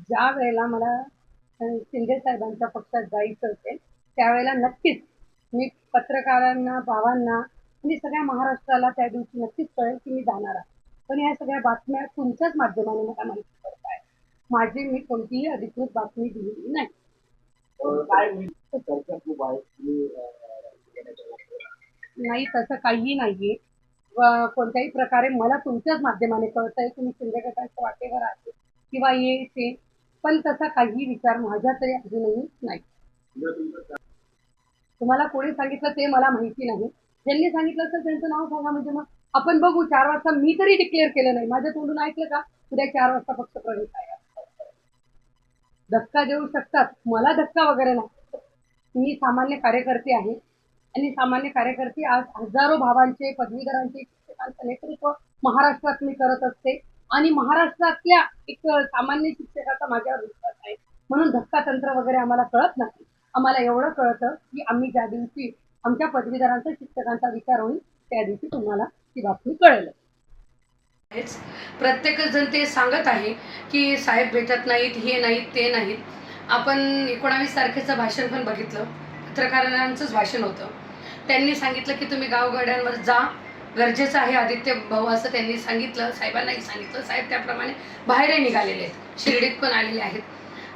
ज्या वेळेला मला शिंदे साहेबांच्या पक्षात जायचं असेल त्यावेळेला नक्कीच मी पत्रकारांना, भावांना आणि सगळ्या महाराष्ट्राला त्या दिवशी नक्कीच कळेल की मी जाणार आहे. पण ह्या सगळ्या बातम्या तुमच्याच माध्यमाने मला माहिती पडत आहे. माझी मी कोणतीही अधिकृत बातमी दिलेली नाही. काय होईल चर्चा खूप आहे तुम्ही नाही, तसं काहीही नाहीये. कोणत्याही प्रकारे मला तुमच्याच माध्यमाने कळतंय तुम्ही शिंदे गटाच्या वाटेवर आहे किंवा हे ते, पण तसा काहीही विचार माझ्या तरी अजूनही नाही. तुम्हाला कोणी सांगितलं ते मला माहिती नाही. ज्यांनी सांगितलं असेल त्यांचं नाव सांगा, म्हणजे मग आपण बघू. 4 वाजता मी तरी डिक्लेअर केलं नाही. माझ्या तोंडून ऐकलं का उद्या 4 वाजता पक्ष प्रवेश आहे. धक्का देऊ शकतात, मला धक्का वगैरे नाही. मी सामान्य कार्यकर्ते आहे आणि सामान्य कार्यकर्ते आज हजारो भावांचे, पदवीधरांचे, शिक्षकांचं नेतृत्व महाराष्ट्रात मी करत असते आणि महाराष्ट्रातल्या एक सामान्य शिक्षकाचा माझ्यावर विश्वास आहे. म्हणून धक्का तंत्र वगैरे आम्हाला कळत नाही. आम्हाला एवढं कळतं की आम्ही ज्या दिवशी आमच्या पदवीधरांचा, शिक्षकांचा विचार होईल त्या दिवशी तुम्हाला ती बातमी कळेल. प्रत्येकच जण ते सांगत आहे की साहेब भेटत नाहीत, हे नाहीत, ते नाहीत. आपण 19 तारखेचं भाषण पण बघितलं, पत्रकारांचंच भाषण होतं. त्यांनी सांगितलं की तुम्ही गावगाड्यांवर जा, गरजेचं आहे आदित्य भाऊ, असं त्यांनी सांगितलं. साहेबांनाही सांगितलं. साहेब त्याप्रमाणे बाहेरही निघालेले आहेत, शिर्डीत पण आलेले आहेत.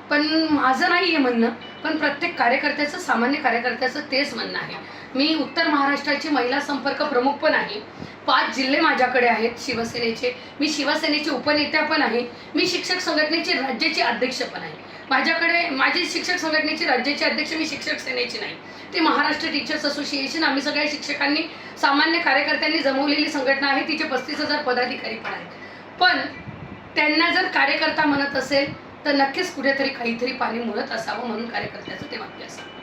पण माझं नाही आहे म्हणणं, पण प्रत्येक कार्यकर्त्याचं, सामान्य कार्यकर्त्याचं तेच म्हणणं आहे. मी उत्तर महाराष्ट्राची महिला संपर्क प्रमुख पण आहे. 5 जिल्हे माझ्याकडे आहेत शिवसेनेचे. मी शिवसेनेची उपनेत्या पण आहे. मी शिक्षक संघटनेची राज्याची अध्यक्ष पण आहे. माझ्याकडे माझी शिक्षक संघटनेची राज्याची अध्यक्ष, मी शिक्षक सेनेची नाही, ती महाराष्ट्र टीचर्स असोसिएशन, आम्ही सगळ्या शिक्षकांनी, सामान्य कार्यकर्त्यांनी जमवलेली संघटना आहे. तिचे 35,000 पदाधिकारी पण आहेत. पण त्यांना जर कार्यकर्ता म्हणत असेल तर नक्कीच कुठेतरी काहीतरी पाणी मुरत असावं, म्हणून कार्यकर्त्याचं ते वाक्य असावं.